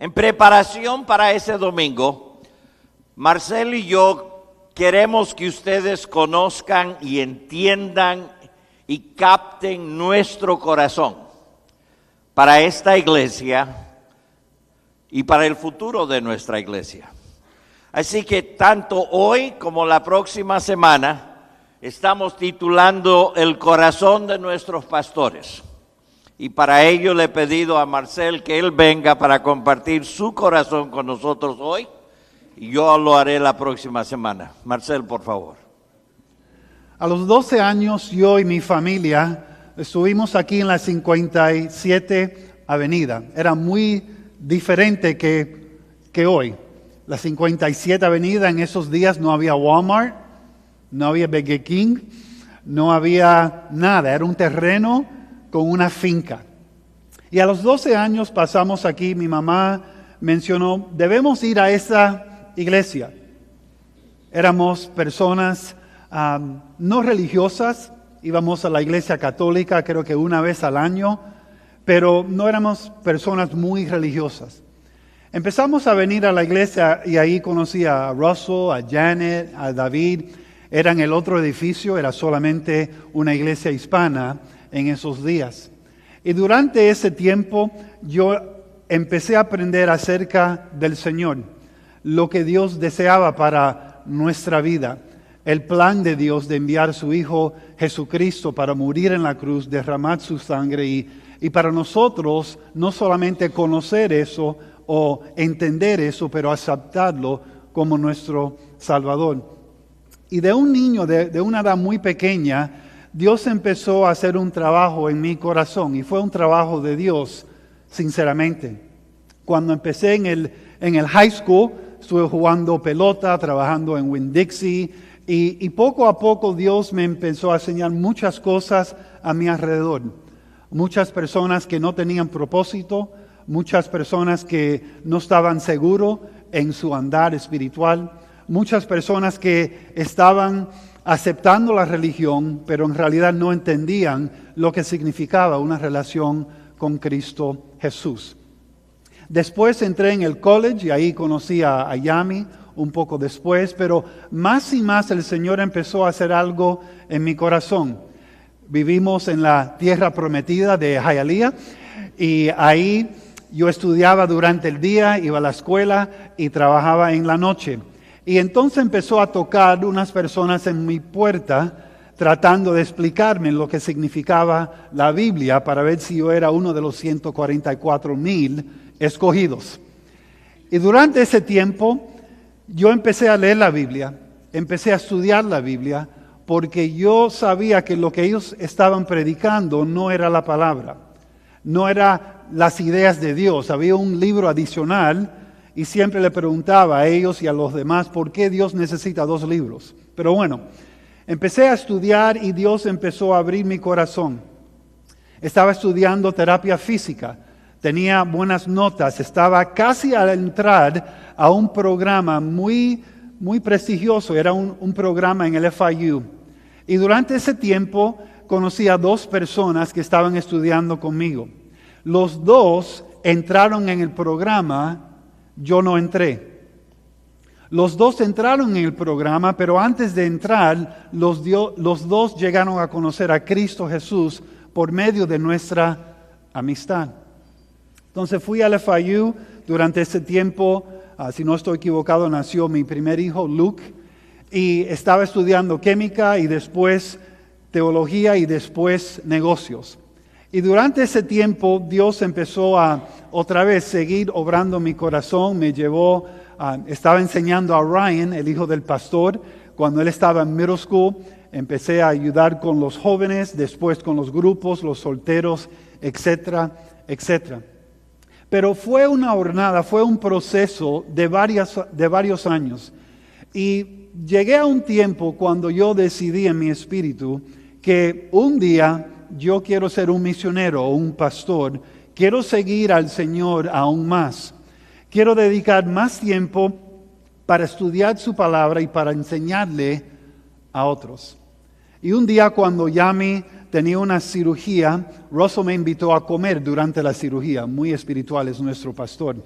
En preparación para ese domingo, Marcel y yo queremos que ustedes conozcan y entiendan y capten nuestro corazón para esta iglesia y para el futuro de nuestra iglesia. Así que tanto hoy como la próxima semana estamos titulando El corazón de nuestros pastores. Y para ello le he pedido a Marcel que él venga para compartir su corazón con nosotros hoy. Y yo lo haré la próxima semana. Marcel, por favor. A los 12 años, yo y mi familia estuvimos aquí en la 57 Avenida. Era muy diferente que hoy. La 57 Avenida, en esos días no había Walmart, no había Burger King, no había nada. Era un terreno con una finca. Y a los 12 años pasamos aquí, mi mamá mencionó, debemos ir a esa iglesia. Éramos personas no religiosas, íbamos a la iglesia católica creo que una vez al año, pero no éramos personas muy religiosas. Empezamos a venir a la iglesia y ahí conocí a Russell, a Janet, a David. Eran el otro edificio, era solamente una iglesia hispana en esos días. Y durante ese tiempo yo empecé a aprender acerca del Señor, lo que Dios deseaba para nuestra vida, el plan de Dios de enviar su Hijo Jesucristo para morir en la cruz, derramar su sangre y para nosotros no solamente conocer eso o entender eso, pero aceptarlo como nuestro Salvador. Y de un niño, de una edad muy pequeña, Dios empezó a hacer un trabajo en mi corazón y fue un trabajo de Dios, sinceramente. Cuando empecé en el high school, estuve jugando pelota, trabajando en Winn-Dixie y poco a poco Dios me empezó a enseñar muchas cosas a mi alrededor. Muchas personas que no tenían propósito, muchas personas que no estaban seguros en su andar espiritual, muchas personas que estaban aceptando la religión, pero en realidad no entendían lo que significaba una relación con Cristo Jesús. Después entré en el college y ahí conocí a Yami un poco después, pero más y más el Señor empezó a hacer algo en mi corazón. Vivimos en la tierra prometida de Hialeah y ahí yo estudiaba durante el día, iba a la escuela y trabajaba en la noche. Y entonces empezó a tocar unas personas en mi puerta tratando de explicarme lo que significaba la Biblia para ver si yo era uno de los 144,000 escogidos. Y durante ese tiempo yo empecé a leer la Biblia, empecé a estudiar la Biblia porque yo sabía que lo que ellos estaban predicando no era la palabra, no era las ideas de Dios. Había un libro adicional y siempre le preguntaba a ellos y a los demás por qué Dios necesita 2 libros. Pero bueno, empecé a estudiar y Dios empezó a abrir mi corazón. Estaba estudiando terapia física, tenía buenas notas, estaba casi al entrar a un programa muy prestigioso, era un programa en el FIU. Y durante ese tiempo conocí a 2 personas que estaban estudiando conmigo. Los 2 entraron en el programa. Yo no entré. Los 2 entraron en el programa, pero antes de entrar, los 2 llegaron a conocer a Cristo Jesús por medio de nuestra amistad. Entonces fui al FIU durante ese tiempo, si no estoy equivocado, nació mi primer hijo, Luke, y estaba estudiando química y después teología y después negocios. Y durante ese tiempo Dios empezó a otra vez seguir obrando mi corazón. Me llevó, estaba enseñando a Ryan, el hijo del pastor, cuando él estaba en middle school. Empecé a ayudar con los jóvenes, después con los grupos, los solteros, etcétera, etcétera. Pero fue una jornada, fue un proceso de varios años. Y llegué a un tiempo cuando yo decidí en mi espíritu que un día yo quiero ser un misionero o un pastor, quiero seguir al Señor aún más. Quiero dedicar más tiempo para estudiar su palabra y para enseñarle a otros. Y un día cuando Yami tenía una cirugía, Russell me invitó a comer durante la cirugía. Muy espiritual es nuestro pastor.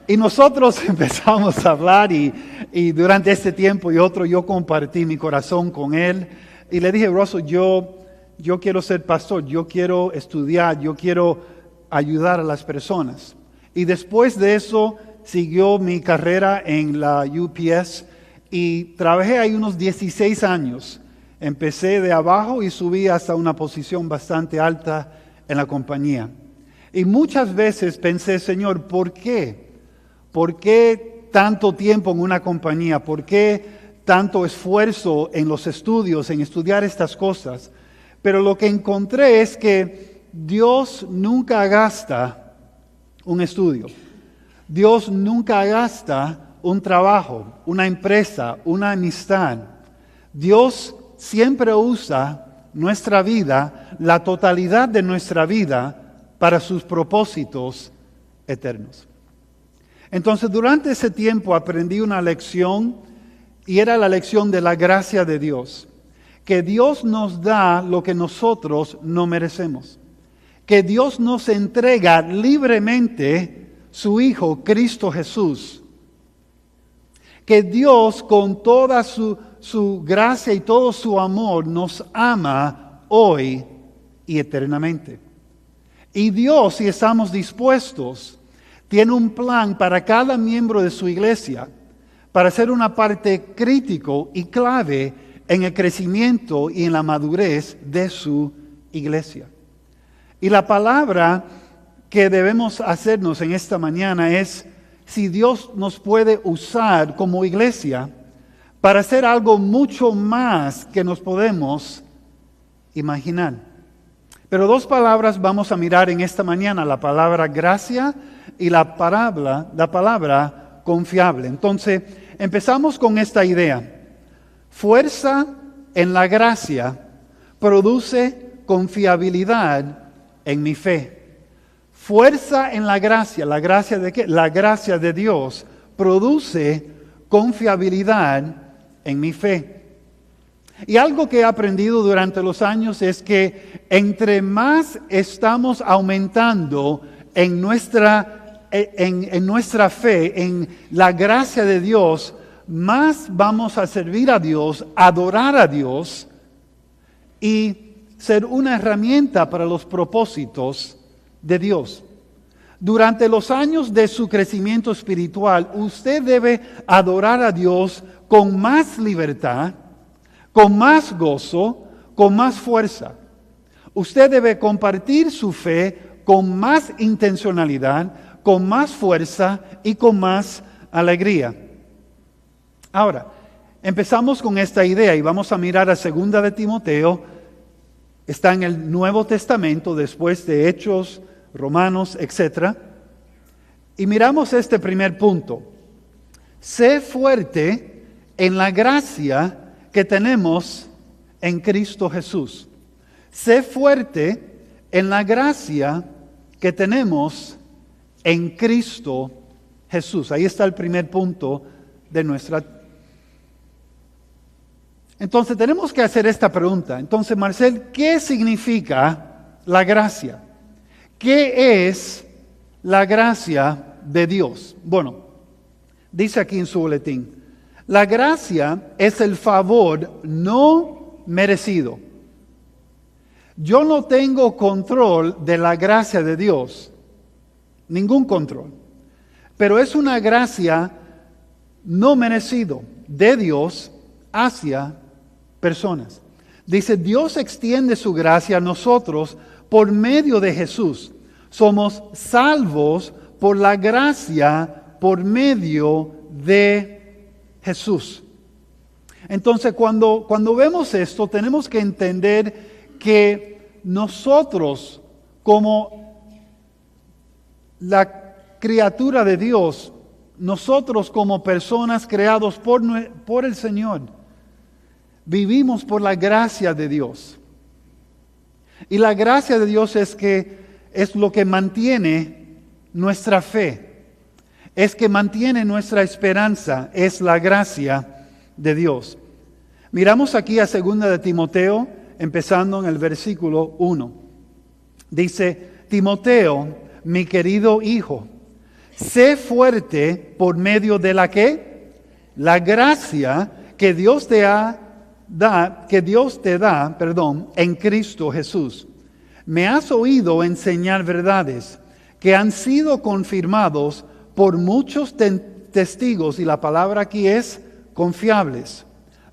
Y nosotros empezamos a hablar y durante este tiempo y otro yo compartí mi corazón con él. Y le dije, Russell, yo quiero ser pastor, yo quiero estudiar, yo quiero ayudar a las personas. Y después de eso siguió mi carrera en la UPS y trabajé ahí unos 16 años. Empecé de abajo y subí hasta una posición bastante alta en la compañía. Y muchas veces pensé, Señor, ¿por qué? ¿Por qué tanto tiempo en una compañía? ¿Por qué tanto esfuerzo en los estudios, en estudiar estas cosas? Pero lo que encontré es que Dios nunca gasta un estudio. Dios nunca gasta un trabajo, una empresa, una amistad. Dios siempre usa nuestra vida, la totalidad de nuestra vida, para sus propósitos eternos. Entonces, durante ese tiempo aprendí una lección, y era la lección de la gracia de Dios. Que Dios nos da lo que nosotros no merecemos. Que Dios nos entrega libremente su Hijo, Cristo Jesús. Que Dios, con toda su gracia y todo su amor, nos ama hoy y eternamente. Y Dios, si estamos dispuestos, tiene un plan para cada miembro de su iglesia, para ser una parte crítico y clave en el crecimiento y en la madurez de su iglesia. Y la palabra que debemos hacernos en esta mañana es si Dios nos puede usar como iglesia para hacer algo mucho más que nos podemos imaginar. Pero dos palabras vamos a mirar en esta mañana, la palabra gracia y la palabra confiable. Entonces, empezamos con esta idea. Fuerza en la gracia produce confiabilidad en mi fe. Fuerza en la gracia ¿de qué? La gracia de Dios produce confiabilidad en mi fe. Y algo que he aprendido durante los años es que entre más estamos aumentando en nuestra fe, en la gracia de Dios, más vamos a servir a Dios, adorar a Dios y ser una herramienta para los propósitos de Dios. Durante los años de su crecimiento espiritual, usted debe adorar a Dios con más libertad, con más gozo, con más fuerza. Usted debe compartir su fe con más intencionalidad, con más fuerza y con más alegría. Ahora, empezamos con esta idea y vamos a mirar a 2 de Timoteo. Está en el Nuevo Testamento, después de Hechos, Romanos, etc. Y miramos este primer punto. Sé fuerte en la gracia que tenemos en Cristo Jesús. Sé fuerte en la gracia que tenemos en Cristo Jesús. Ahí está el primer punto de nuestra. Entonces tenemos que hacer esta pregunta. Entonces, Marcel, ¿qué significa la gracia? ¿Qué es la gracia de Dios? Bueno, dice aquí en su boletín. La gracia es el favor no merecido. Yo no tengo control de la gracia de Dios, ningún control. Pero es una gracia no merecido de Dios hacia personas. Dice, Dios extiende su gracia a nosotros por medio de Jesús. Somos salvos por la gracia por medio de Jesús. Entonces, cuando vemos esto, tenemos que entender que nosotros, como la criatura de Dios, nosotros como personas creados por el Señor, vivimos por la gracia de Dios. Y la gracia de Dios es lo que mantiene nuestra fe. Es que mantiene nuestra esperanza, es la gracia de Dios. Miramos aquí a 2 de Timoteo, empezando en el versículo 1. Dice, Timoteo, mi querido hijo, sé fuerte por medio de la ¿qué? La gracia que Dios te da, en Cristo Jesús. Me has oído enseñar verdades que han sido confirmados por muchos testigos, y la palabra aquí es confiables.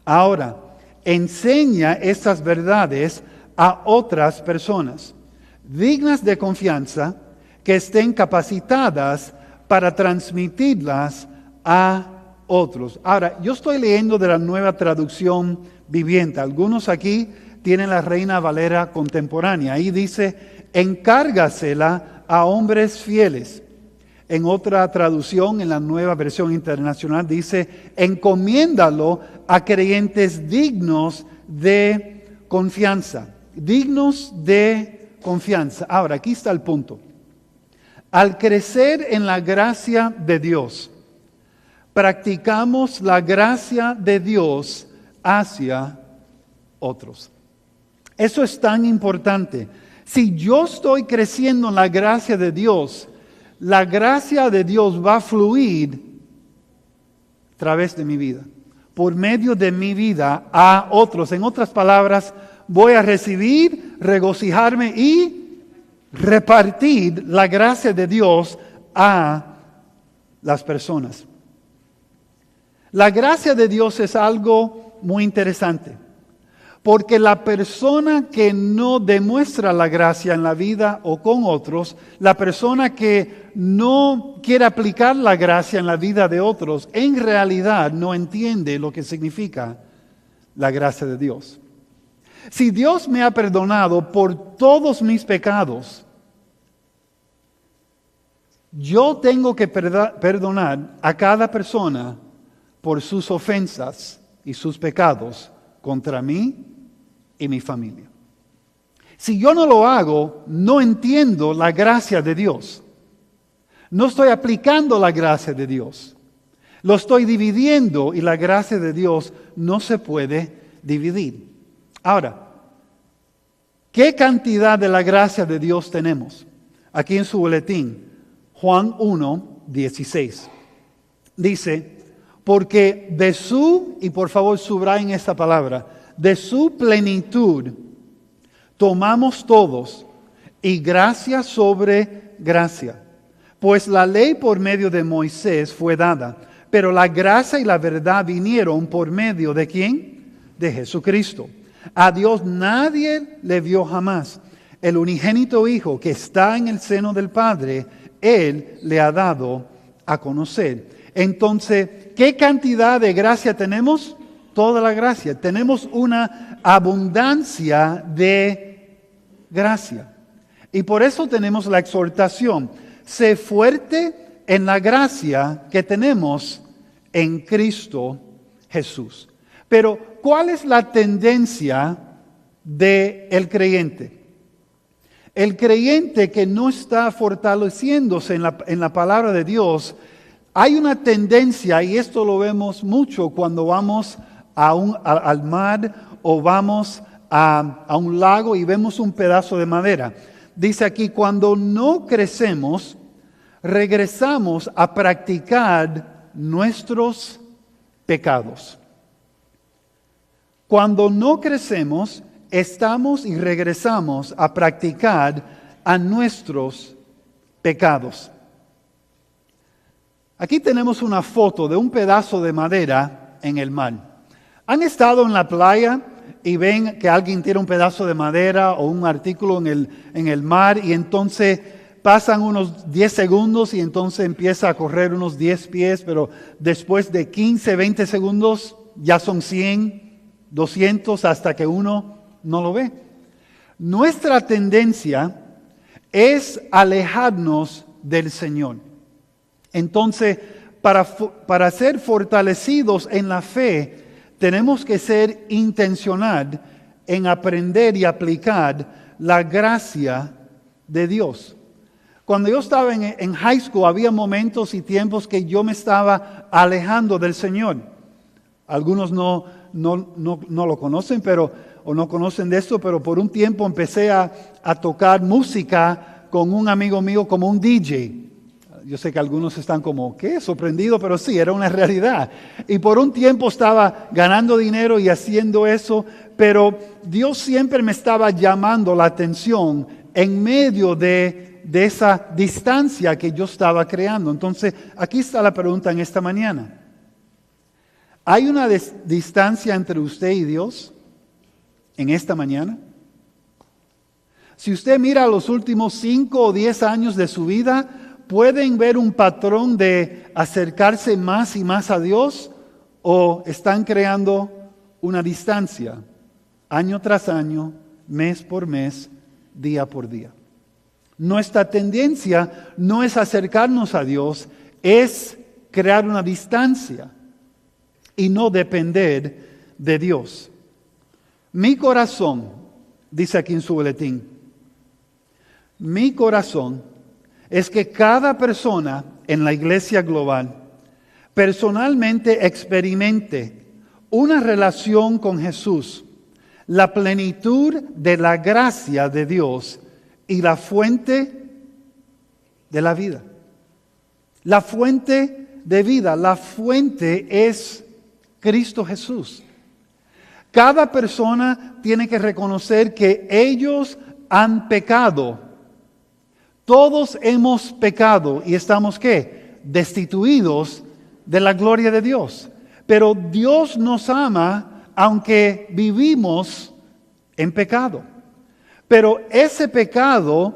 Ahora, enseña estas verdades a otras personas, dignas de confianza, que estén capacitadas para transmitirlas a otros. Ahora, yo estoy leyendo de la Nueva Traducción Viviente. Algunos aquí tienen la Reina Valera contemporánea. Ahí dice, encárgasela a hombres fieles. En otra traducción, en la Nueva Versión Internacional, dice, encomiéndalo a creyentes dignos de confianza. Dignos de confianza. Ahora, aquí está el punto. Al crecer en la gracia de Dios, practicamos la gracia de Dios hacia otros. Eso es tan importante. Si yo estoy creciendo en la gracia de Dios, la gracia de Dios va a fluir a través de mi vida, por medio de mi vida a otros. En otras palabras, voy a recibir, regocijarme y repartir la gracia de Dios a las personas. La gracia de Dios es algo muy interesante, porque la persona que no demuestra la gracia en la vida o con otros, la persona que no quiere aplicar la gracia en la vida de otros, en realidad no entiende lo que significa la gracia de Dios. Si Dios me ha perdonado por todos mis pecados, yo tengo que perdonar a cada persona por sus ofensas y sus pecados contra mí y mi familia. Si yo no lo hago, no entiendo la gracia de Dios. No estoy aplicando la gracia de Dios. Lo estoy dividiendo y la gracia de Dios no se puede dividir. Ahora, ¿qué cantidad de la gracia de Dios tenemos? Aquí en su boletín, Juan 1, 16. Dice, porque de su, y por favor subrayen esta palabra, de su plenitud tomamos todos, y gracia sobre gracia. Pues la ley por medio de Moisés fue dada, pero la gracia y la verdad vinieron por medio ¿de quién? De Jesucristo. A Dios nadie le vio jamás. El unigénito Hijo que está en el seno del Padre, Él le ha dado a conocer. Entonces, ¿qué cantidad de gracia tenemos? Toda la gracia. Tenemos una abundancia de gracia. Y por eso tenemos la exhortación. Sé fuerte en la gracia que tenemos en Cristo Jesús. Pero, ¿cuál es la tendencia del creyente? El creyente que no está fortaleciéndose en la palabra de Dios, hay una tendencia, y esto lo vemos mucho cuando vamos al mar o vamos a un lago y vemos un pedazo de madera. Dice aquí, cuando no crecemos, regresamos a practicar nuestros pecados. Cuando no crecemos, estamos y regresamos a practicar a nuestros pecados. Aquí tenemos una foto de un pedazo de madera en el mar. ¿Han estado en la playa y ven que alguien tira un pedazo de madera o un artículo en el mar y entonces pasan unos 10 segundos y entonces empieza a correr unos 10 pies, pero después de 15, 20 segundos ya son 100, 200 hasta que uno no lo ve? Nuestra tendencia es alejarnos del Señor. Entonces, para ser fortalecidos en la fe, tenemos que ser intencional en aprender y aplicar la gracia de Dios. Cuando yo estaba en high school, había momentos y tiempos que yo me estaba alejando del Señor. Algunos no lo conocen, o no conocen de esto, pero por un tiempo empecé a tocar música con un amigo mío como un DJ. Yo sé que algunos están como, ¿qué? Sorprendido, pero sí, era una realidad. Y por un tiempo estaba ganando dinero y haciendo eso, pero Dios siempre me estaba llamando la atención en medio de esa distancia que yo estaba creando. Entonces, aquí está la pregunta en esta mañana. ¿Hay una distancia entre usted y Dios en esta mañana? Si usted mira los últimos 5 o 10 años de su vida, ¿pueden ver un patrón de acercarse más y más a Dios? ¿O están creando una distancia año tras año, mes por mes, día por día? Nuestra tendencia no es acercarnos a Dios, es crear una distancia y no depender de Dios. Mi corazón, dice aquí en su boletín, mi corazón es que cada persona en la iglesia global personalmente experimente una relación con Jesús, la plenitud de la gracia de Dios y la fuente de la vida. La fuente de vida, la fuente es Cristo Jesús. Cada persona tiene que reconocer que ellos han pecado. Todos hemos pecado y estamos, ¿qué? Destituidos de la gloria de Dios. Pero Dios nos ama aunque vivimos en pecado. Pero ese pecado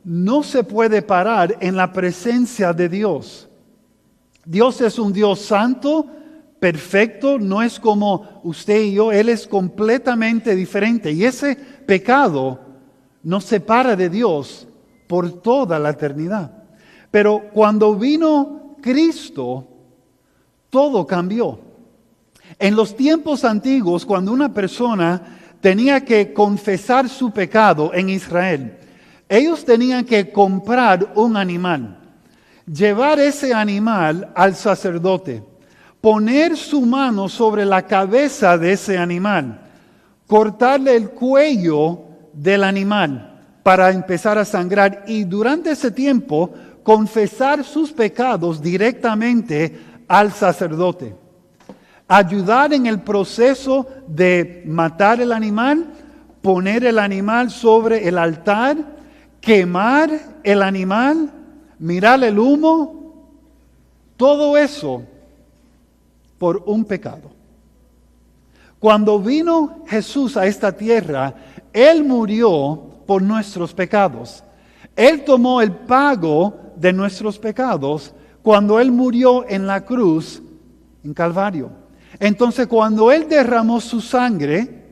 no se puede parar en la presencia de Dios. Dios es un Dios santo, perfecto, no es como usted y yo, Él es completamente diferente. Y ese pecado nos separa de Dios por toda la eternidad. Pero cuando vino Cristo, todo cambió. En los tiempos antiguos, cuando una persona tenía que confesar su pecado en Israel, ellos tenían que comprar un animal, llevar ese animal al sacerdote, poner su mano sobre la cabeza de ese animal, cortarle el cuello del animal para empezar a sangrar y durante ese tiempo confesar sus pecados directamente al sacerdote. Ayudar en el proceso de matar el animal, poner el animal sobre el altar, quemar el animal, mirar el humo, todo eso por un pecado. Cuando vino Jesús a esta tierra, Él murió por nuestros pecados. Él tomó el pago de nuestros pecados cuando Él murió en la cruz en Calvario. Entonces, cuando Él derramó su sangre,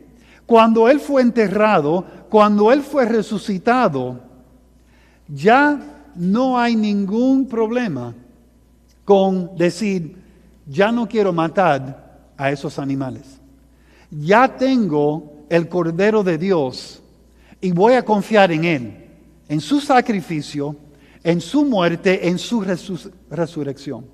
cuando Él fue enterrado, cuando Él fue resucitado, ya no hay ningún problema con decir, ya no quiero matar a esos animales. Ya tengo el Cordero de Dios y voy a confiar en Él, en su sacrificio, en su muerte, en su resurrección.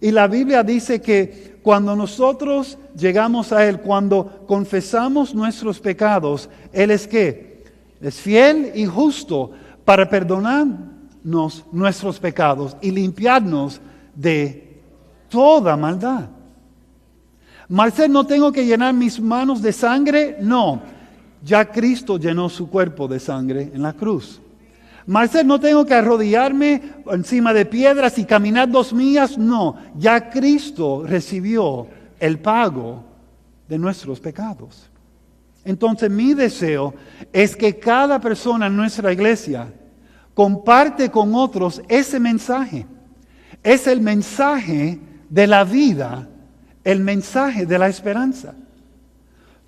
Y la Biblia dice que cuando nosotros llegamos a Él, cuando confesamos nuestros pecados, Él es ¿qué? Es fiel y justo para perdonarnos nuestros pecados y limpiarnos de toda maldad. Marcel, ¿no tengo que llenar mis manos de sangre? No, ya Cristo llenó su cuerpo de sangre en la cruz. Marcel, ¿no tengo que arrodillarme encima de piedras y caminar 2 millas? No, ya Cristo recibió el pago de nuestros pecados. Entonces mi deseo es que cada persona en nuestra iglesia comparte con otros ese mensaje. Es el mensaje de la vida, el mensaje de la esperanza.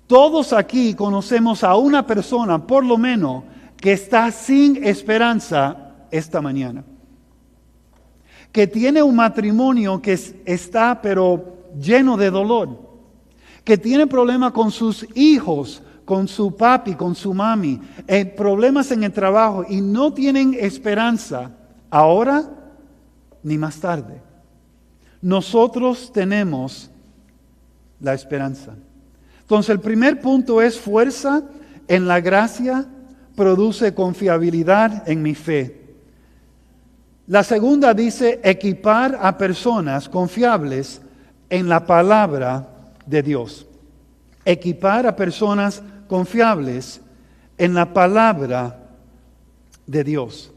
Todos aquí conocemos a una persona, por lo menos, que está sin esperanza esta mañana. Que tiene un matrimonio que está pero lleno de dolor. Que tiene problemas con sus hijos, con su papi, con su mami. Problemas en el trabajo y no tienen esperanza ahora ni más tarde. Nosotros tenemos la esperanza. Entonces el primer punto es fuerza en la gracia produce confiabilidad en mi fe. La segunda dice equipar a personas confiables en la palabra de Dios. Equipar a personas confiables en la palabra de Dios.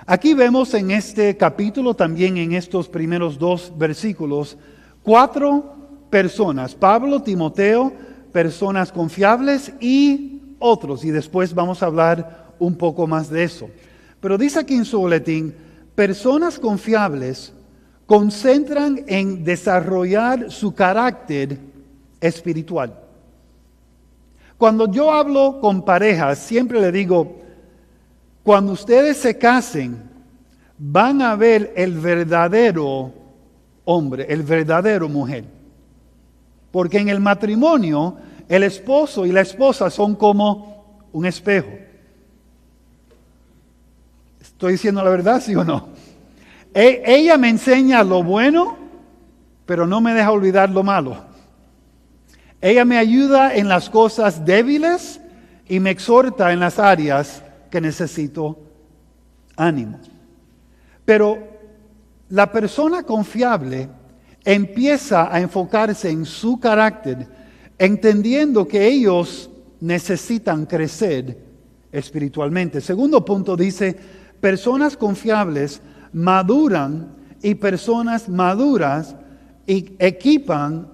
Aquí vemos en este capítulo, también en estos primeros 2 versículos, 4 personas: Pablo, Timoteo, personas confiables y otros. Y después vamos a hablar un poco más de eso. Pero dice aquí en su boletín, personas confiables concentran en desarrollar su carácter espiritual. Cuando yo hablo con parejas, siempre le digo, cuando ustedes se casen, van a ver el verdadero hombre, el verdadero mujer. Porque en el matrimonio, el esposo y la esposa son como un espejo. ¿Estoy diciendo la verdad, sí o no? Ella me enseña lo bueno, pero no me deja olvidar lo malo. Ella me ayuda en las cosas débiles y me exhorta en las áreas que necesito ánimo. Pero la persona confiable empieza a enfocarse en su carácter, entendiendo que ellos necesitan crecer espiritualmente. Segundo punto dice, personas confiables maduran y personas maduras y equipan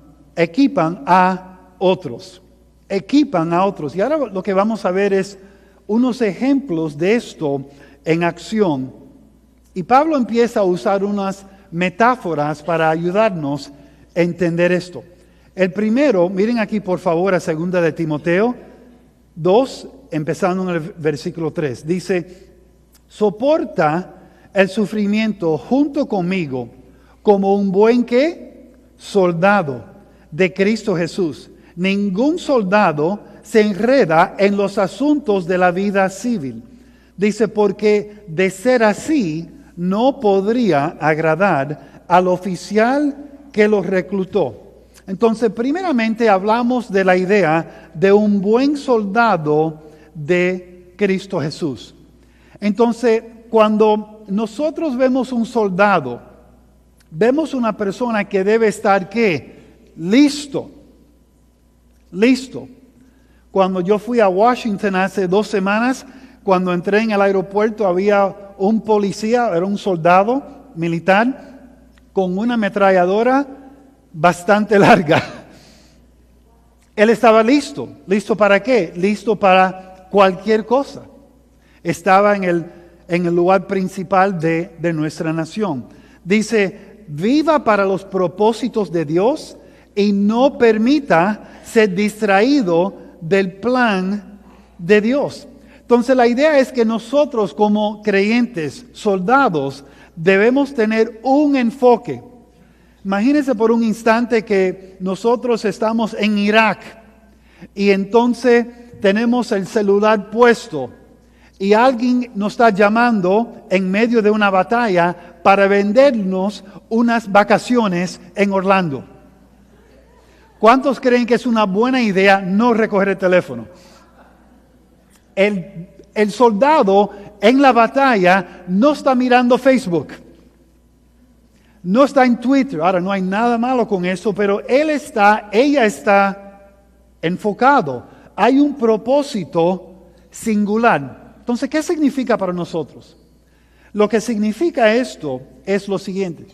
a otros. Equipan a otros. Y ahora lo que vamos a ver es unos ejemplos de esto en acción. Y Pablo empieza a usar unas metáforas para ayudarnos a entender esto. El primero, miren aquí por favor a 2 de Timoteo 2, empezando en el versículo 3. Dice, soporta el sufrimiento junto conmigo como un buen ¿qué? Soldado de Cristo Jesús. Ningún soldado se enreda en los asuntos de la vida civil. Dice, porque de ser así, no podría agradar al oficial que los reclutó. Entonces, primeramente hablamos de la idea de un buen soldado de Cristo Jesús. Entonces, cuando nosotros vemos un soldado, vemos una persona que debe estar ¿qué? Listo. Cuando yo fui a Washington hace 2 semanas, cuando entré en el aeropuerto había un policía, era un soldado militar, con una ametralladora bastante larga. Él estaba listo. ¿Listo para qué? Listo para cualquier cosa. Estaba en el lugar principal de nuestra nación. Dice, viva para los propósitos de Dios y no permita ser distraído del plan de Dios. Entonces la idea es que nosotros como creyentes, soldados, debemos tener un enfoque. Imagínense por un instante que nosotros estamos en Irak y entonces tenemos el celular puesto y alguien nos está llamando en medio de una batalla para vendernos unas vacaciones en Orlando. ¿Cuántos creen que es una buena idea no recoger el teléfono? El soldado en la batalla no está mirando Facebook, no está en Twitter. Ahora, no hay nada malo con eso, pero ella está enfocado. Hay un propósito singular. Entonces, ¿qué significa para nosotros? Lo que significa esto es lo siguiente.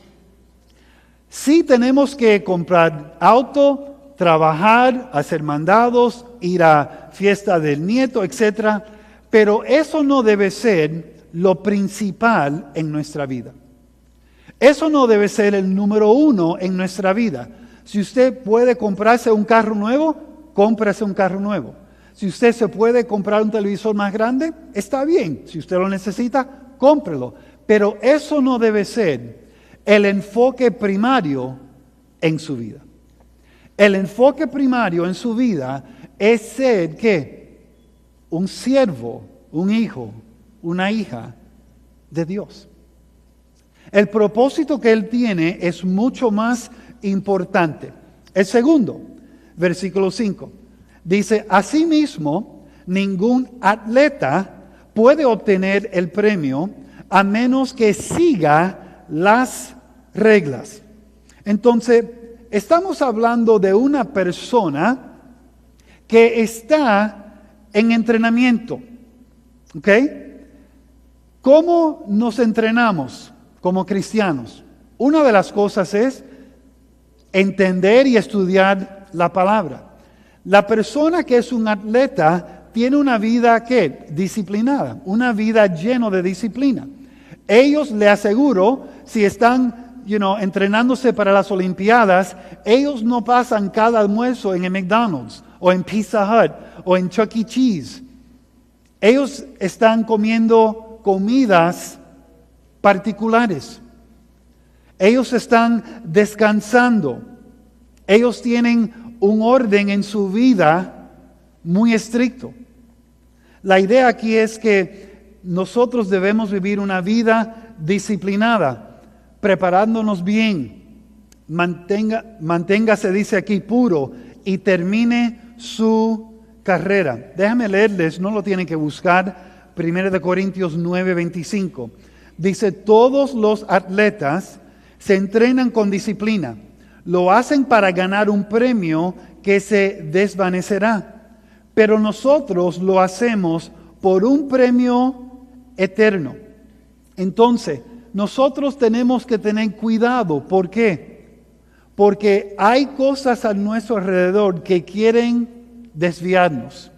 Sí tenemos que comprar auto, trabajar, hacer mandados, ir a fiesta del nieto, etc. Pero eso no debe ser lo principal en nuestra vida. Eso no debe ser el número 1 en nuestra vida. Si usted puede comprarse un carro nuevo, cómprese un carro nuevo. Si usted se puede comprar un televisor más grande, está bien. Si usted lo necesita, cómprelo. Pero eso no debe ser el enfoque primario en su vida. El enfoque primario en su vida es ser, ¿qué? Un siervo, un hijo, una hija de Dios. El propósito que Él tiene es mucho más importante. El segundo, versículo 5, dice, asimismo, ningún atleta puede obtener el premio a menos que siga las reglas. Entonces, estamos hablando de una persona que está en entrenamiento. ¿Ok? ¿Cómo nos entrenamos como cristianos? Una de las cosas es entender y estudiar la palabra. La persona que es un atleta tiene una vida, ¿qué? Disciplinada, una vida llena de disciplina. Ellos, le aseguro, si están entrenándose para las Olimpiadas, ellos no pasan cada almuerzo en el McDonald's o en Pizza Hut o en Chuck E. Cheese. Ellos están comiendo comidas particulares. Ellos están descansando. Ellos tienen un orden en su vida muy estricto. La idea aquí es que nosotros debemos vivir una vida disciplinada, preparándonos bien. Manténgase, dice aquí, puro y termine su carrera. Déjame leerles, no lo tienen que buscar, 1 Corintios 9:25. Dice, todos los atletas se entrenan con disciplina. Lo hacen para ganar un premio que se desvanecerá. Pero nosotros lo hacemos por un premio eterno. Entonces, nosotros tenemos que tener cuidado. ¿Por qué? Porque hay cosas a nuestro alrededor que quieren desviarnos.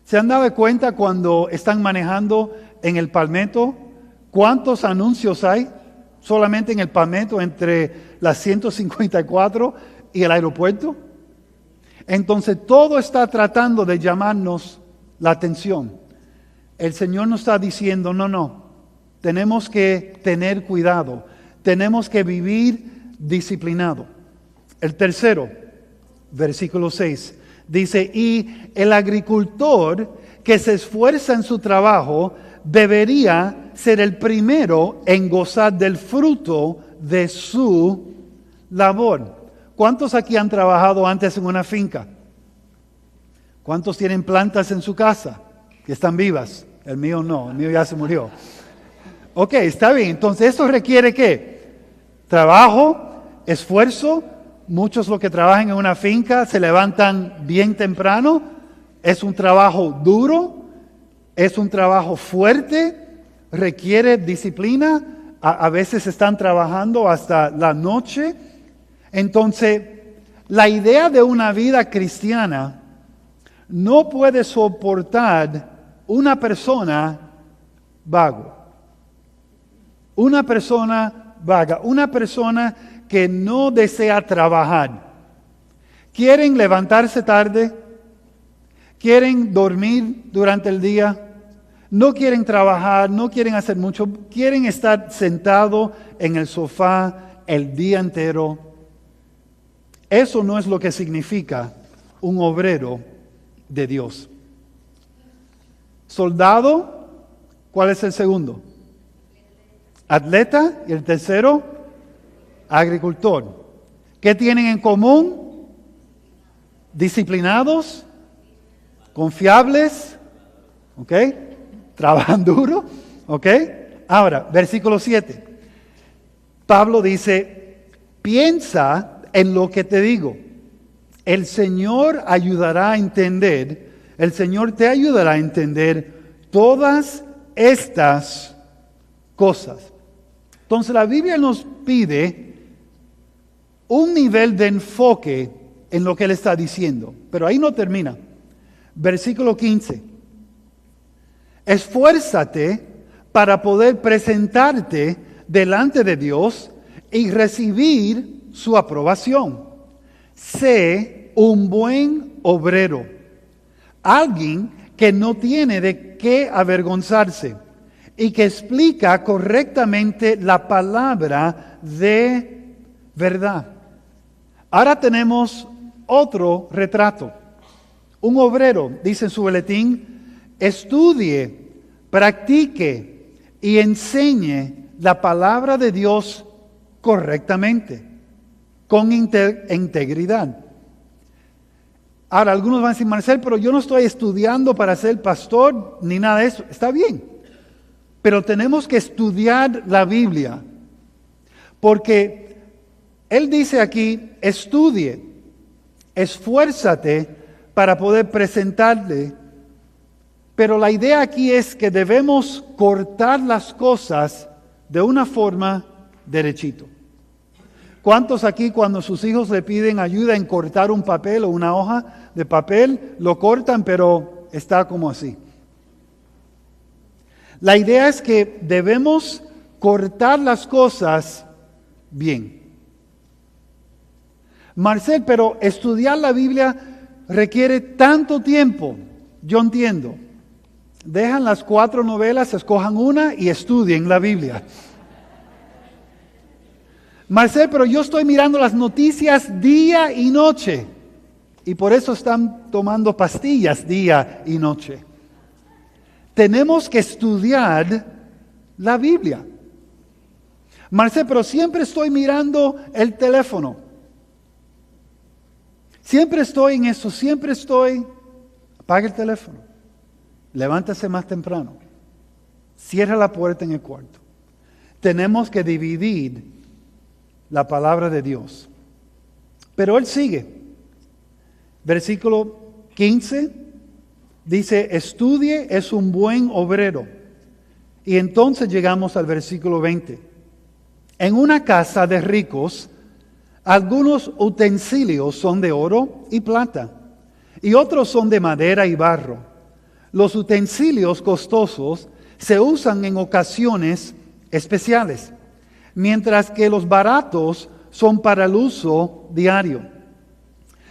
¿Se han dado cuenta cuando están manejando en el Palmetto? ¿Cuántos anuncios hay solamente en el Palmetto entre las 154 y el aeropuerto? Entonces todo está tratando de llamarnos la atención. El Señor nos está diciendo, no, tenemos que tener cuidado, tenemos que vivir disciplinado. El tercero, versículo 6, dice, y el agricultor que se esfuerza en su trabajo debería ser el primero en gozar del fruto de su labor. ¿Cuántos aquí han trabajado antes en una finca? ¿Cuántos tienen plantas en su casa que están vivas? El mío no, el mío ya se murió. Ok, está bien. Entonces, ¿esto requiere qué? Trabajo, esfuerzo. Muchos los que trabajan en una finca se levantan bien temprano. Es un trabajo duro, es un trabajo fuerte, requiere disciplina. A veces están trabajando hasta la noche. Entonces, la idea de una vida cristiana no puede soportar una persona vago. Una persona vaga, una persona que no desea trabajar. Quieren levantarse tarde, quieren dormir durante el día, no quieren trabajar, no quieren hacer mucho, quieren estar sentados en el sofá el día entero. Eso no es lo que significa un obrero de Dios. Soldado, ¿cuál es el segundo? Atleta, y el tercero, agricultor. ¿Qué tienen en común? Disciplinados, confiables, ¿ok? Trabajan duro, ¿ok? Ahora, versículo 7. Pablo dice, piensa en lo que te digo. El Señor ayudará a entender, el Señor te ayudará a entender todas estas cosas. Entonces la Biblia nos pide un nivel de enfoque en lo que Él está diciendo. Pero ahí no termina. Versículo 15. Esfuérzate para poder presentarte delante de Dios y recibir su aprobación. Sé un buen obrero, alguien que no tiene de qué avergonzarse y que explica correctamente la palabra de verdad. Ahora tenemos otro retrato. Un obrero, dice en su boletín, estudie, practique y enseñe la palabra de Dios correctamente, con integridad. Ahora, algunos van a decir, Marcel, pero yo no estoy estudiando para ser pastor ni nada de eso. Está bien, Pero tenemos que estudiar la Biblia, porque Él dice aquí, estudie, esfuérzate para poder presentarle. Pero la idea aquí es que debemos cortar las cosas de una forma derechito. ¿Cuántos aquí cuando sus hijos le piden ayuda en cortar un papel o una hoja de papel, lo cortan pero está como así? La idea es que debemos cortar las cosas bien. Marcel, pero estudiar la Biblia requiere tanto tiempo. Yo entiendo. Dejan las 4 novelas, escojan una y estudien la Biblia. Marcel, pero yo estoy mirando las noticias día y noche. Y por eso están tomando pastillas día y noche. Tenemos que estudiar la Biblia. Marcel, pero siempre estoy mirando el teléfono. Siempre estoy en eso, siempre estoy. Apaga el teléfono. Levántase más temprano. Cierra la puerta en el cuarto. Tenemos que dividir la palabra de Dios. Pero Él sigue. Versículo 15 dice, estudie, es un buen obrero. Y entonces llegamos al versículo 20. En una casa de ricos, algunos utensilios son de oro y plata, y otros son de madera y barro. Los utensilios costosos se usan en ocasiones especiales, mientras que los baratos son para el uso diario.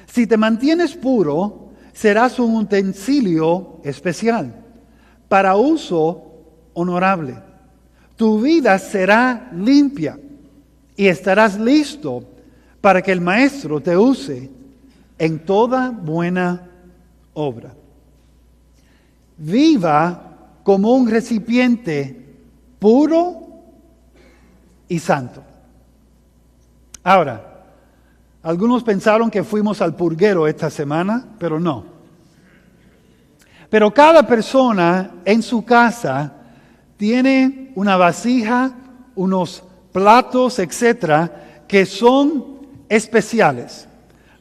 Si te mantienes puro, serás un utensilio especial, para uso honorable. Tu vida será limpia y estarás listo para que el Maestro te use en toda buena obra. Viva como un recipiente puro y santo. Ahora, algunos pensaron que fuimos al purguero esta semana, pero no. Pero cada persona en su casa tiene una vasija, unos platos, etcétera, que son especiales.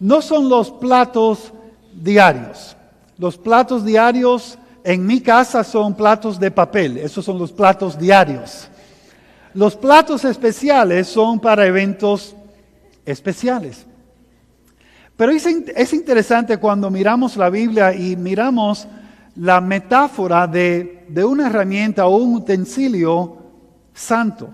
No son los platos diarios. Los platos diarios en mi casa son platos de papel. Esos son los platos diarios. Los platos especiales son para eventos especiales. Pero es interesante cuando miramos la Biblia y miramos la metáfora de una herramienta o un utensilio santo.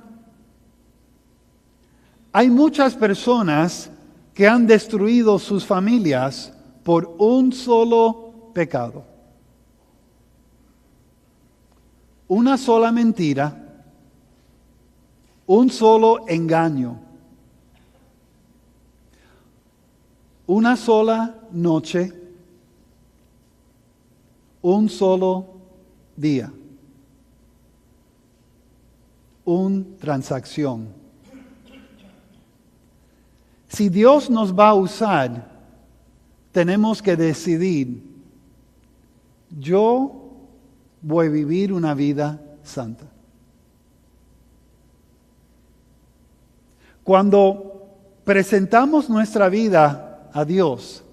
Hay muchas personas que han destruido sus familias por un solo pecado. Una sola mentira, un solo engaño, una sola noche, un solo día, una transacción. Si Dios nos va a usar, tenemos que decidir, yo voy a vivir una vida santa. Cuando presentamos nuestra vida a Dios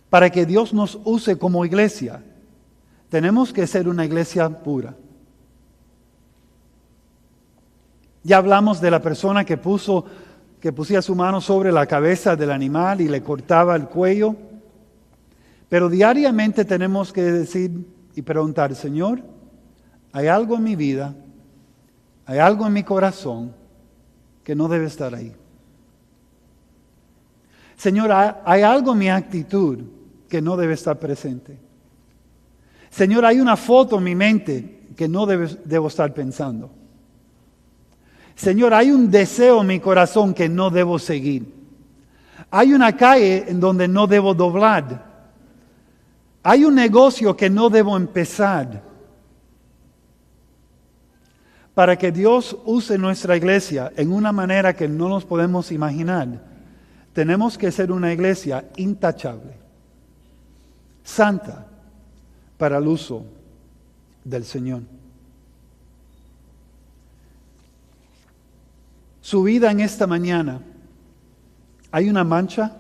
para que Dios nos use como iglesia, tenemos que ser una iglesia pura. Ya hablamos de la persona que pusía su mano sobre la cabeza del animal y le cortaba el cuello. Pero diariamente tenemos que decir y preguntar, Señor, hay algo en mi vida, hay algo en mi corazón que no debe estar ahí. Señor, hay algo en mi actitud que no debe estar presente. Señor, hay una foto en mi mente que no debo estar pensando. Señor, hay un deseo en mi corazón que no debo seguir. Hay una calle en donde no debo doblar. Hay un negocio que no debo empezar. Para que Dios use nuestra iglesia en una manera que no nos podemos imaginar, tenemos que ser una iglesia intachable, santa, para el uso del Señor. su vida en esta mañana, ¿hay una mancha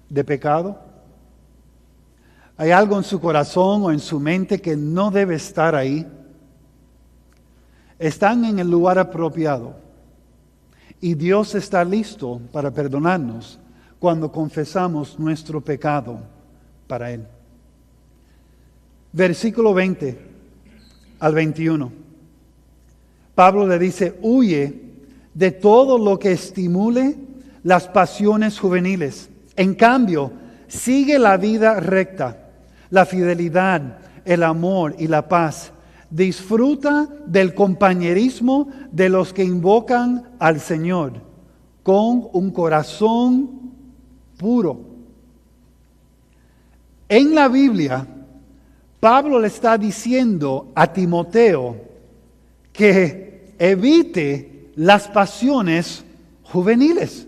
de pecado? ¿Hay algo en su corazón o en su mente que no debe estar ahí? Están en el lugar apropiado y Dios está listo para perdonarnos cuando confesamos nuestro pecado para Él. Versículo 20 al 21. Pablo le dice, huye de todo lo que estimule las pasiones juveniles. En cambio, sigue la vida recta, la fidelidad, el amor y la paz. Disfruta del compañerismo de los que invocan al Señor con un corazón puro. En la Biblia, Pablo le está diciendo a Timoteo que evite las pasiones juveniles.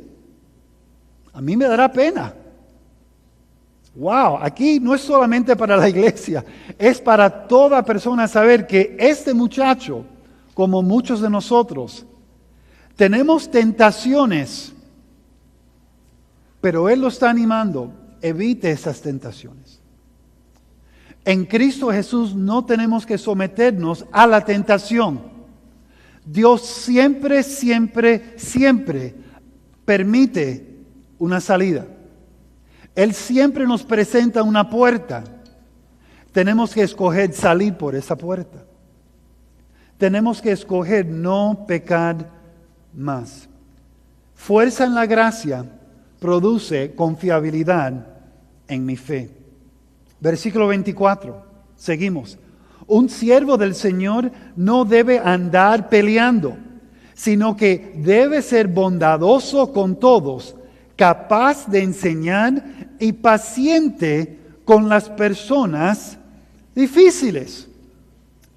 A mí me dará pena. Wow, aquí no es solamente para la iglesia, es para toda persona saber que este muchacho, como muchos de nosotros, tenemos tentaciones, pero él lo está animando, evite esas tentaciones. En Cristo Jesús no tenemos que someternos a la tentación. Dios siempre, siempre, siempre permite una salida. Él siempre nos presenta una puerta. Tenemos que escoger salir por esa puerta. Tenemos que escoger no pecar más. Fuerza en la gracia produce confiabilidad en mi fe. Versículo 24. Seguimos. Un siervo del Señor no debe andar peleando, sino que debe ser bondadoso con todos, capaz de enseñar y paciente con las personas difíciles.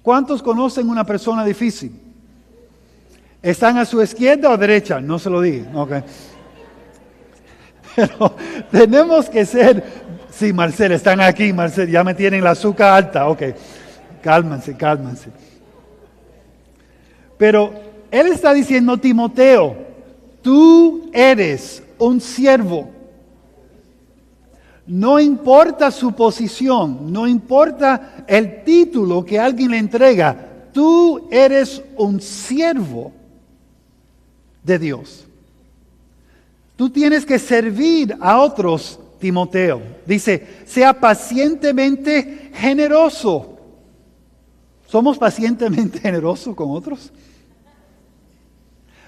¿Cuántos conocen una persona difícil? ¿Están a su izquierda o derecha? No se lo diga. Okay. Pero tenemos que ser... Sí, Marcel, están aquí, Marcel, ya me tienen la azúcar alta. Ok, cálmense. Pero él está diciendo, Timoteo, tú eres un siervo. No importa su posición, no importa el título que alguien le entrega, tú eres un siervo de Dios. Tú tienes que servir a otros, Timoteo. Dice, sea pacientemente generoso. ¿Somos pacientemente generosos con otros?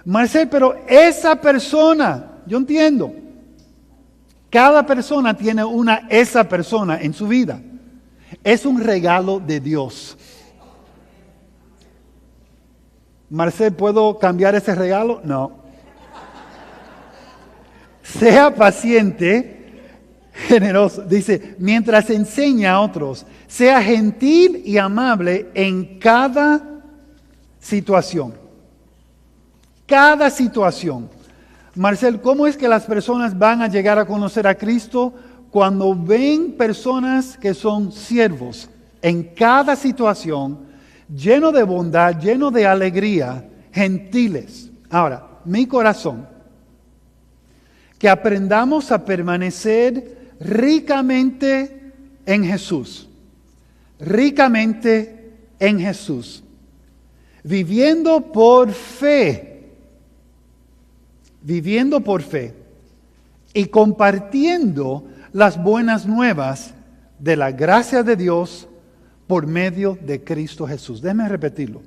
Marcel, pero esa persona, yo entiendo. Cada persona tiene esa persona en su vida. Es un regalo de Dios. Marcel, ¿puedo cambiar ese regalo? No. Sea paciente, generoso. Dice, mientras enseña a otros, sea gentil y amable en cada situación. Cada situación. Marcel, ¿cómo es que las personas van a llegar a conocer a Cristo? Cuando ven personas que son siervos en cada situación, lleno de bondad, lleno de alegría, gentiles. Ahora, mi corazón, que aprendamos a permanecer ricamente en Jesús. Ricamente en Jesús. Viviendo por fe. Viviendo por fe. Y compartiendo las buenas nuevas de la gracia de Dios por medio de Cristo Jesús. Déjeme repetirlo.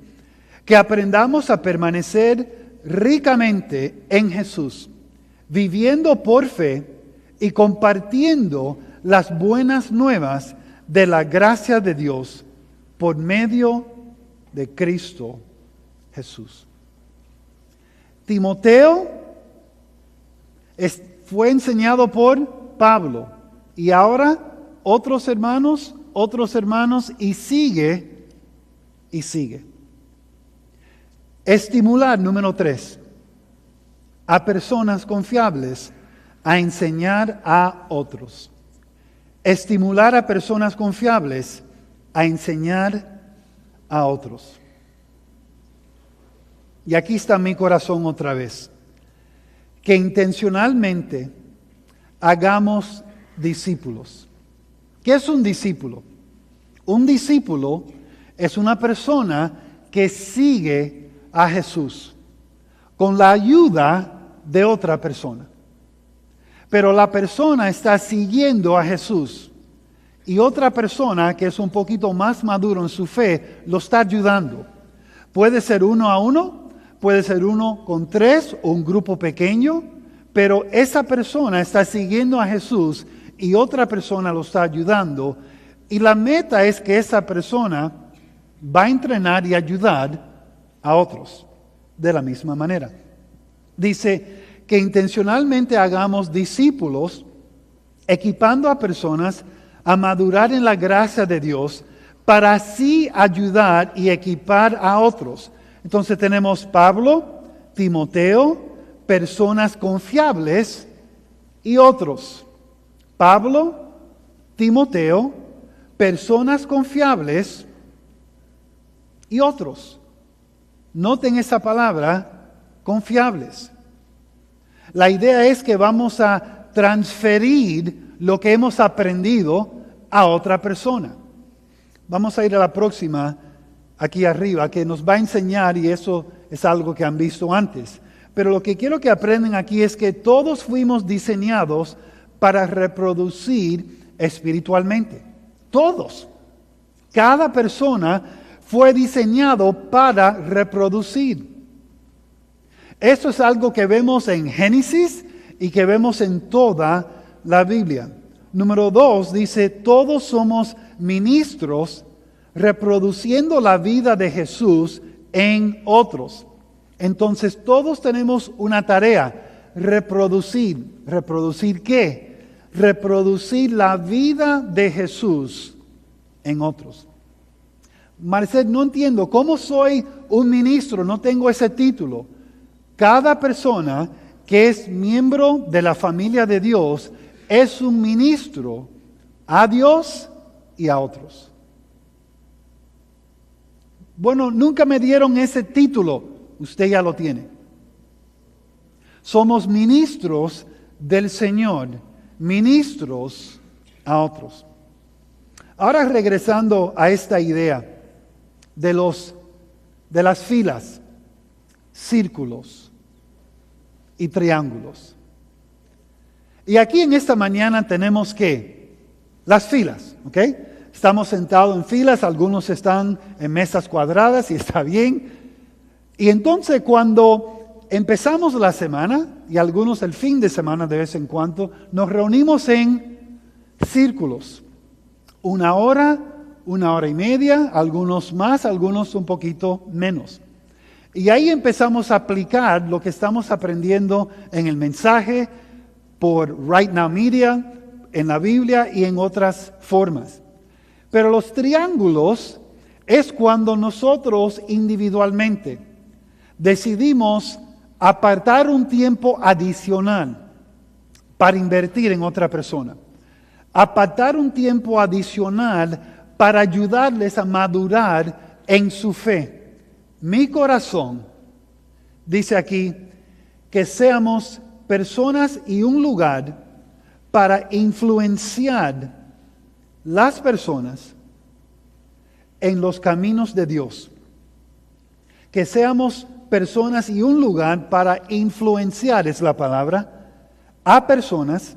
Que aprendamos a permanecer ricamente en Jesús. Viviendo por fe y compartiendo las buenas nuevas de la gracia de Dios por medio de Cristo Jesús. Timoteo fue enseñado por Pablo y ahora otros hermanos y sigue. Estimular, número 3. A personas confiables a enseñar a otros. Estimular a personas confiables a enseñar a otros. Y aquí está mi corazón otra vez. que intencionalmente hagamos discípulos. ¿Qué es un discípulo? Un discípulo es una persona que sigue a Jesús con la ayuda de otra persona. Pero la persona está siguiendo a Jesús y otra persona que es un poquito más maduro en su fe lo está ayudando. Puede ser uno a uno, puede ser uno con tres o un grupo pequeño, pero esa persona está siguiendo a Jesús y otra persona lo está ayudando. Y la meta es que esa persona va a entrenar y ayudar a otros de la misma manera. Dice que intencionalmente hagamos discípulos, equipando a personas a madurar en la gracia de Dios, para así ayudar y equipar a otros. Entonces tenemos Pablo, Timoteo, personas confiables y otros. Pablo, Timoteo, personas confiables y otros. Noten esa palabra, confiables. La idea es que vamos a transferir lo que hemos aprendido a otra persona. Vamos a ir a la próxima, aquí arriba, que nos va a enseñar, y eso es algo que han visto antes. Pero lo que quiero que aprendan aquí es que todos fuimos diseñados para reproducir espiritualmente. Todos. Cada persona fue diseñado para reproducir. Eso es algo que vemos en Génesis y que vemos en toda la Biblia. Número 2 dice, todos somos ministros reproduciendo la vida de Jesús en otros. Entonces todos tenemos una tarea, reproducir. ¿Reproducir qué? Reproducir la vida de Jesús en otros. Marcel, no entiendo, ¿cómo soy un ministro? No tengo ese título. Cada persona que es miembro de la familia de Dios es un ministro a Dios y a otros. Bueno, nunca me dieron ese título, usted ya lo tiene. Somos ministros del Señor, ministros a otros. Ahora regresando a esta idea de las filas, círculos y triángulos. Y aquí en esta mañana tenemos que las filas, ¿ok? Estamos sentados en filas, algunos están en mesas cuadradas y está bien. Y entonces cuando empezamos la semana, y algunos el fin de semana de vez en cuando, nos reunimos en círculos. 1 hora, 1 hora y media, algunos más, algunos un poquito menos. Y ahí empezamos a aplicar lo que estamos aprendiendo en el mensaje, por Right Now Media, en la Biblia y en otras formas. Pero los triángulos es cuando nosotros individualmente decidimos apartar un tiempo adicional para invertir en otra persona. Apartar un tiempo adicional para ayudarles a madurar en su fe. Mi corazón dice aquí que seamos personas y un lugar para influenciar las personas en los caminos de Dios. Que seamos personas y un lugar para influenciar, es la palabra, a personas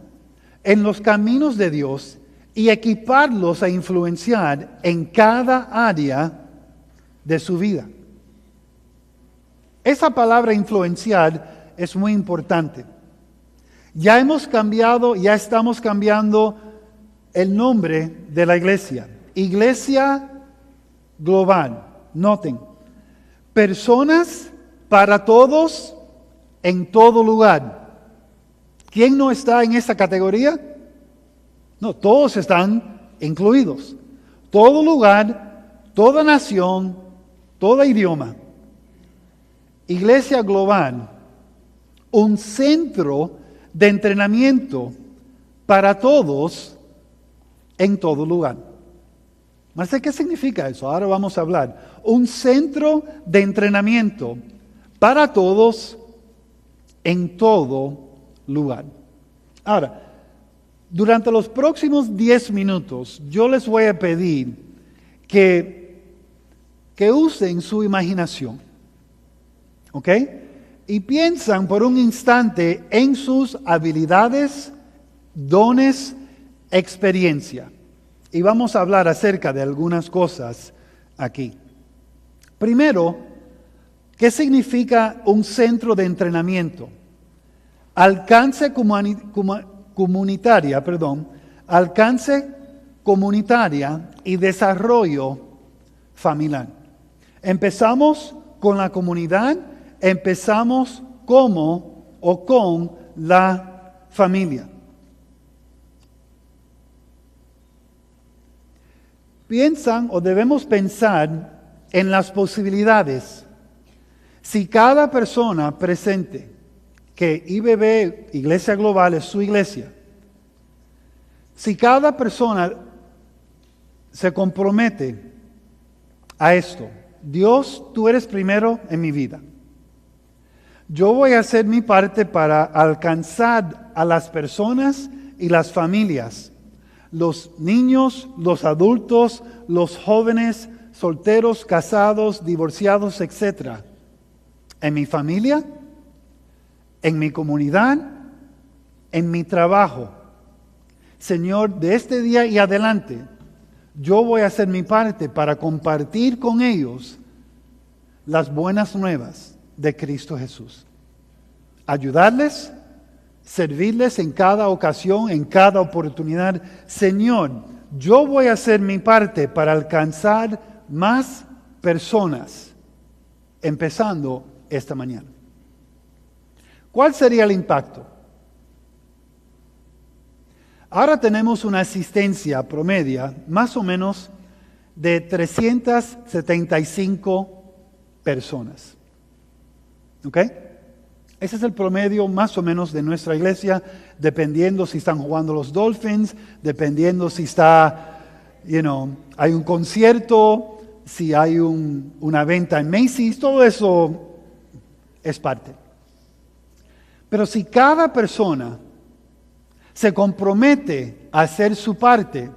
en los caminos de Dios y equiparlos a influenciar en cada área de su vida. Esa palabra influenciar es muy importante. Ya estamos cambiando el nombre de la iglesia. Iglesia global. Noten, personas para todos en todo lugar. ¿Quién no está en esa categoría? No, todos están incluidos. Todo lugar, toda nación, todo idioma. Iglesia global, un centro de entrenamiento para todos en todo lugar. Marcel, ¿qué significa eso? Ahora vamos a hablar. Un centro de entrenamiento para todos en todo lugar. Ahora, durante los próximos 10 minutos, yo les voy a pedir que usen su imaginación, ¿ok? Y piensan por un instante en sus habilidades, dones, experiencia. Y vamos a hablar acerca de algunas cosas aquí. Primero, ¿qué significa un centro de entrenamiento? Alcance comunitaria y desarrollo familiar. Empezamos con la comunidad, empezamos con la familia. Piensan o debemos pensar en las posibilidades. Si cada persona presente, que IBB, Iglesia Global, es su iglesia, si cada persona se compromete a esto, Dios, tú eres primero en mi vida. Yo voy a hacer mi parte para alcanzar a las personas y las familias, los niños, los adultos, los jóvenes, solteros, casados, divorciados, etc. En mi familia, en mi comunidad, en mi trabajo. Señor, de este día y adelante, yo voy a hacer mi parte para compartir con ellos las buenas nuevas de Cristo Jesús. Ayudarles, servirles en cada ocasión, en cada oportunidad. Señor, yo voy a hacer mi parte para alcanzar más personas, empezando esta mañana. ¿Cuál sería el impacto? Ahora tenemos una asistencia promedia más o menos de 375 personas. ¿Ok? Ese es el promedio más o menos de nuestra iglesia, dependiendo si están jugando los Dolphins, dependiendo si está, hay un concierto, si hay una venta en Macy's, todo eso es parte. Pero si cada persona se compromete a hacer su parte,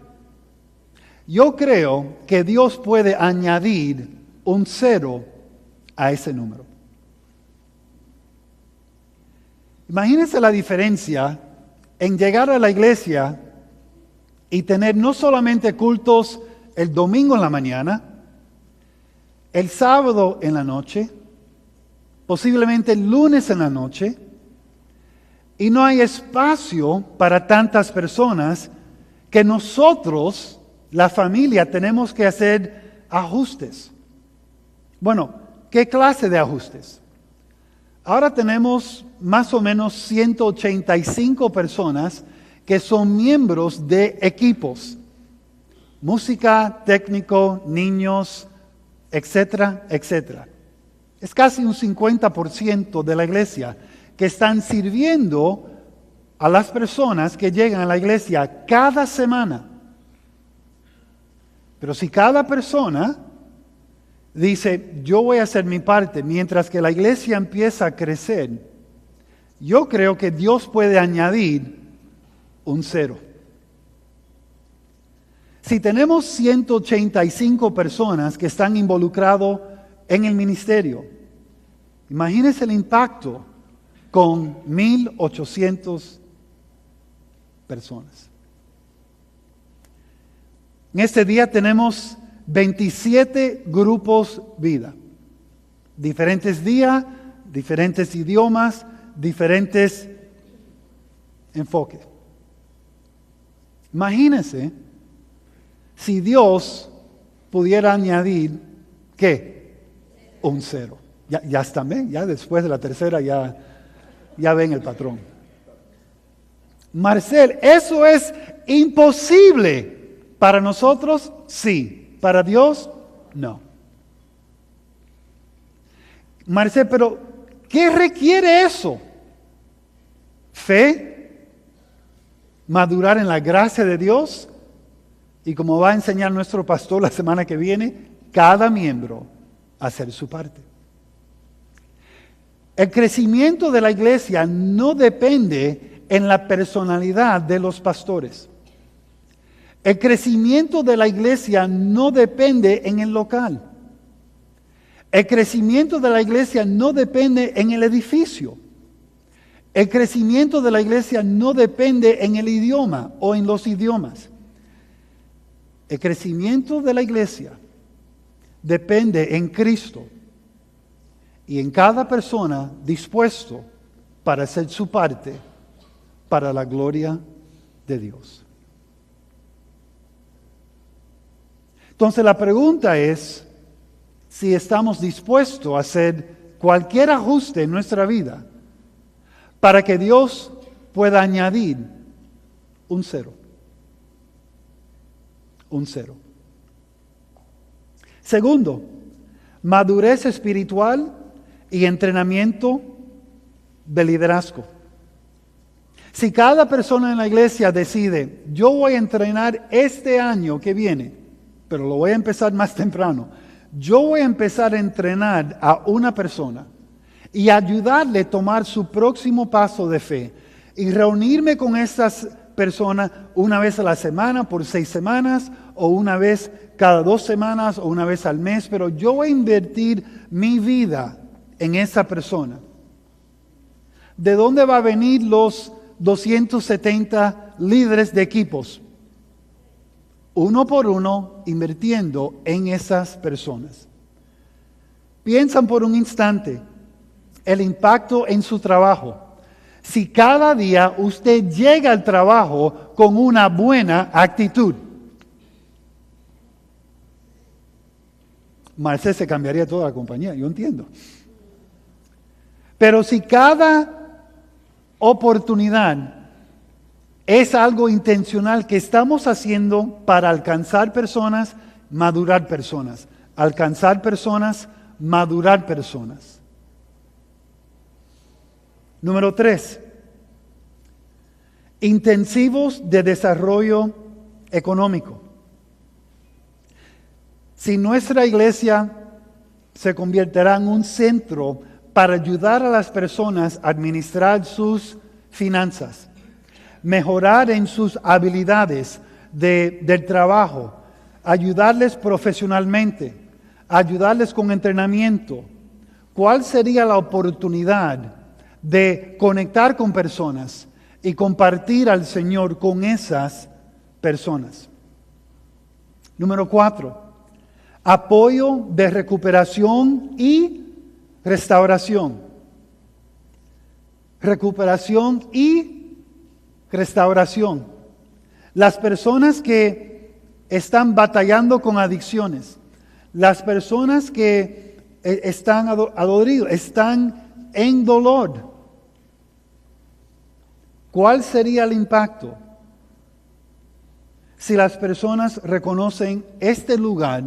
yo creo que Dios puede añadir un 0 a ese número. Imagínense la diferencia en llegar a la iglesia y tener no solamente cultos el domingo en la mañana, el sábado en la noche, posiblemente el lunes en la noche, y no hay espacio para tantas personas que nosotros, la familia, tenemos que hacer ajustes. Bueno, ¿qué clase de ajustes? Ahora tenemos más o menos 185 personas que son miembros de equipos. Música, técnico, niños, etcétera, etcétera. Es casi un 50% de la iglesia que están sirviendo a las personas que llegan a la iglesia cada semana. Pero si cada persona dice, yo voy a hacer mi parte, mientras que la iglesia empieza a crecer, yo creo que Dios puede añadir un 0. Si tenemos 185 personas que están involucrados en el ministerio, imagínense el impacto con 1,800 personas. En este día tenemos 27 grupos vida. Diferentes días, diferentes idiomas, diferentes enfoques. Imagínense si Dios pudiera añadir, ¿qué? Un 0. Ya están bien, ya después de la tercera ya ven el patrón. Marcel, ¿eso es imposible para nosotros? Sí. ¿Para Dios? No. Marcel, pero ¿qué requiere eso? Fe, madurar en la gracia de Dios y, como va a enseñar nuestro pastor la semana que viene, cada miembro hacer su parte. El crecimiento de la iglesia no depende en la personalidad de los pastores. El crecimiento de la iglesia no depende en el local. El crecimiento de la iglesia no depende en el edificio. El crecimiento de la iglesia no depende en el idioma o en los idiomas. El crecimiento de la iglesia depende en Cristo y en cada persona dispuesto para hacer su parte para la gloria de Dios. Entonces la pregunta es si estamos dispuestos a hacer cualquier ajuste en nuestra vida para que Dios pueda añadir un cero. Un cero. Segundo, madurez espiritual y entrenamiento de liderazgo. Si cada persona en la iglesia decide, yo voy a entrenar este año que viene, pero lo voy a empezar más temprano, yo voy a empezar a entrenar a una persona y ayudarle a tomar su próximo paso de fe y reunirme con estas personas una vez a la semana por 6 semanas o una vez cada 2 semanas o una vez al mes, pero yo voy a invertir mi vida en esa persona. ¿De dónde va a venir los 270 líderes de equipos? Uno por uno, invirtiendo en esas personas. Piensan por un instante el impacto en su trabajo. Si cada día usted llega al trabajo con una buena actitud, Marcel se cambiaría toda la compañía, yo entiendo. Pero si cada oportunidad es algo intencional que estamos haciendo para alcanzar personas, madurar personas. Alcanzar personas, madurar personas. Número 3. Intensivos de desarrollo económico. Si nuestra iglesia se convertirá en un centro para ayudar a las personas a administrar sus finanzas, mejorar en sus habilidades del trabajo, ayudarles profesionalmente, ayudarles con entrenamiento, ¿cuál sería la oportunidad de conectar con personas y compartir al Señor con esas personas? Número 4. Apoyo de recuperación y restauración. Recuperación y restauración. Las personas que están batallando con adicciones, las personas que están adoloridos, están en dolor. ¿Cuál sería el impacto si las personas reconocen este lugar,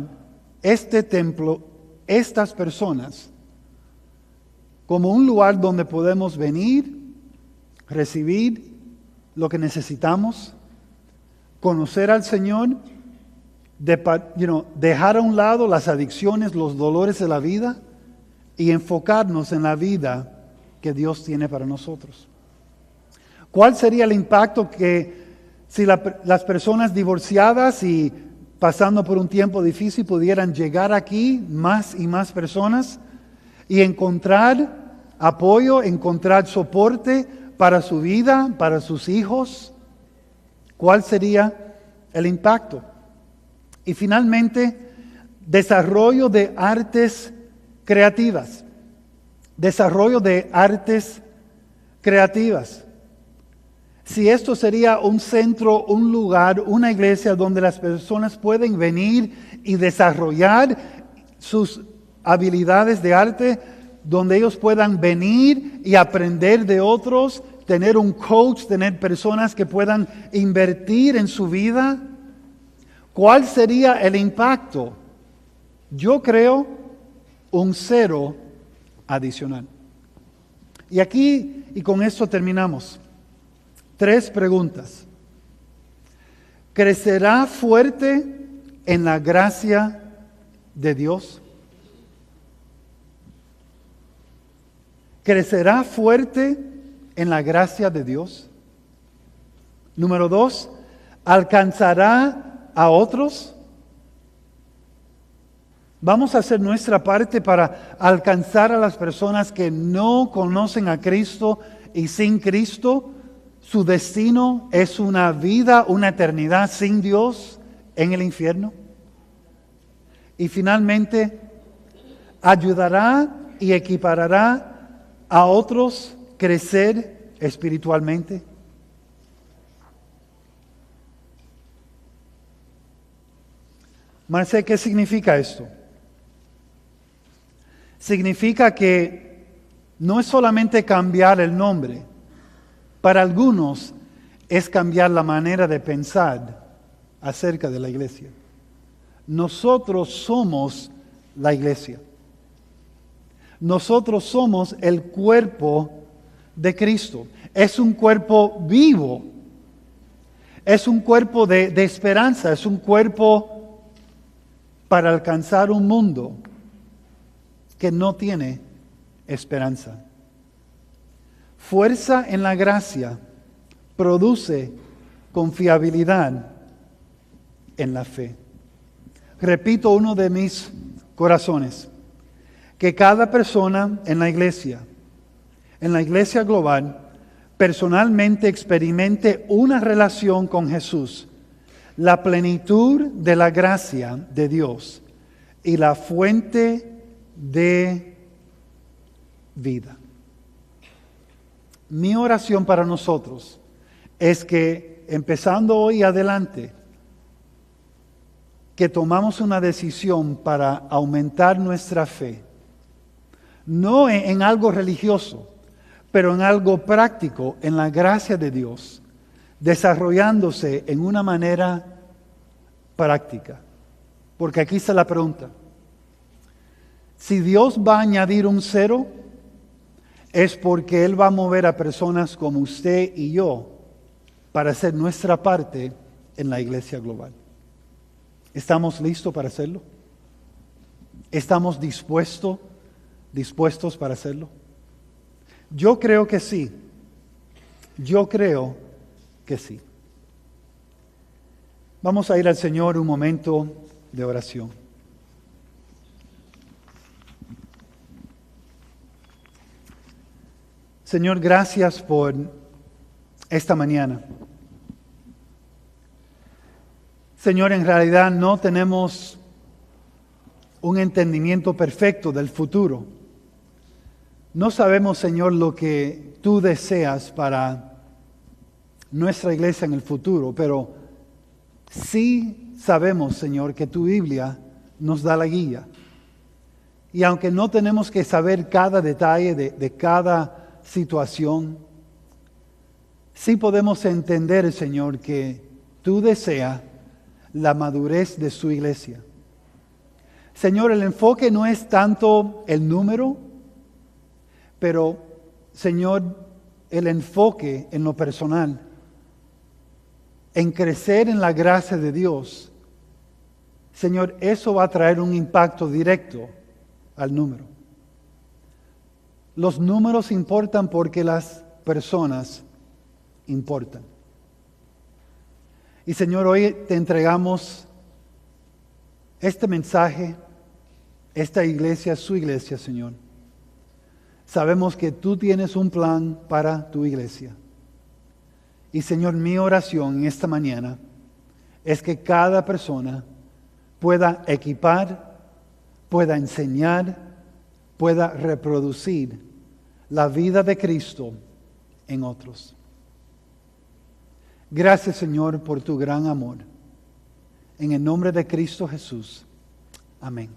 este templo, estas personas como un lugar donde podemos venir, recibir lo que necesitamos, conocer al Señor, dejar a un lado las adicciones, los dolores de la vida y enfocarnos en la vida que Dios tiene para nosotros? ¿Cuál sería el impacto que si las personas divorciadas y pasando por un tiempo difícil pudieran llegar aquí más y más personas y encontrar apoyo, encontrar soporte para su vida, para sus hijos? ¿Cuál sería el impacto? Y finalmente, desarrollo de artes creativas. Desarrollo de artes creativas. Si esto sería un centro, un lugar, una iglesia donde las personas pueden venir y desarrollar sus habilidades de arte, donde ellos puedan venir y aprender de otros, tener un coach, tener personas que puedan invertir en su vida, ¿cuál sería el impacto? Yo creo un 0 adicional. Y aquí, y con esto terminamos. 3 preguntas. ¿Crecerá fuerte en la gracia de Dios? ¿Crecerá fuerte en la gracia de Dios? Número 2, ¿alcanzará a otros? Vamos a hacer nuestra parte para alcanzar a las personas que no conocen a Cristo y sin Cristo. Su destino es una vida, una eternidad sin Dios en el infierno. Y finalmente, ¿ayudará y equiparará a otros crecer espiritualmente? Marce, ¿qué significa esto? Significa que no es solamente cambiar el nombre. Para algunos es cambiar la manera de pensar acerca de la iglesia. Nosotros somos la iglesia. Nosotros somos el cuerpo de Cristo. Es un cuerpo vivo. Es un cuerpo de esperanza. Es un cuerpo para alcanzar un mundo que no tiene esperanza. Fuerza en la gracia produce confiabilidad en la fe. Repito uno de mis corazones, que cada persona en la iglesia global, personalmente experimente una relación con Jesús, la plenitud de la gracia de Dios y la fuente de vida. Mi oración para nosotros es que, empezando hoy adelante, que tomamos una decisión para aumentar nuestra fe, no en algo religioso, pero en algo práctico, en la gracia de Dios, desarrollándose en una manera práctica. Porque aquí está la pregunta. Si Dios va a añadir un 0, es porque Él va a mover a personas como usted y yo para hacer nuestra parte en la iglesia global. ¿Estamos listos para hacerlo? ¿Estamos dispuestos para hacerlo? Yo creo que sí. Yo creo que sí. Vamos a ir al Señor un momento de oración. Señor, gracias por esta mañana. Señor, en realidad no tenemos un entendimiento perfecto del futuro. No sabemos, Señor, lo que tú deseas para nuestra iglesia en el futuro, pero sí sabemos, Señor, que tu Biblia nos da la guía. Y aunque no tenemos que saber cada detalle de cada situación, sí podemos entender, Señor, que tú deseas la madurez de su iglesia. Señor, el enfoque no es tanto el número, pero, Señor, el enfoque en lo personal, en crecer en la gracia de Dios. Señor, eso va a traer un impacto directo al número. Los números importan porque las personas importan. Y Señor, hoy te entregamos este mensaje, esta iglesia, su iglesia, Señor. Sabemos que tú tienes un plan para tu iglesia. Y Señor, mi oración en esta mañana es que cada persona pueda equipar, pueda enseñar, pueda reproducir la vida de Cristo en otros. Gracias, Señor, por tu gran amor. En el nombre de Cristo Jesús. Amén.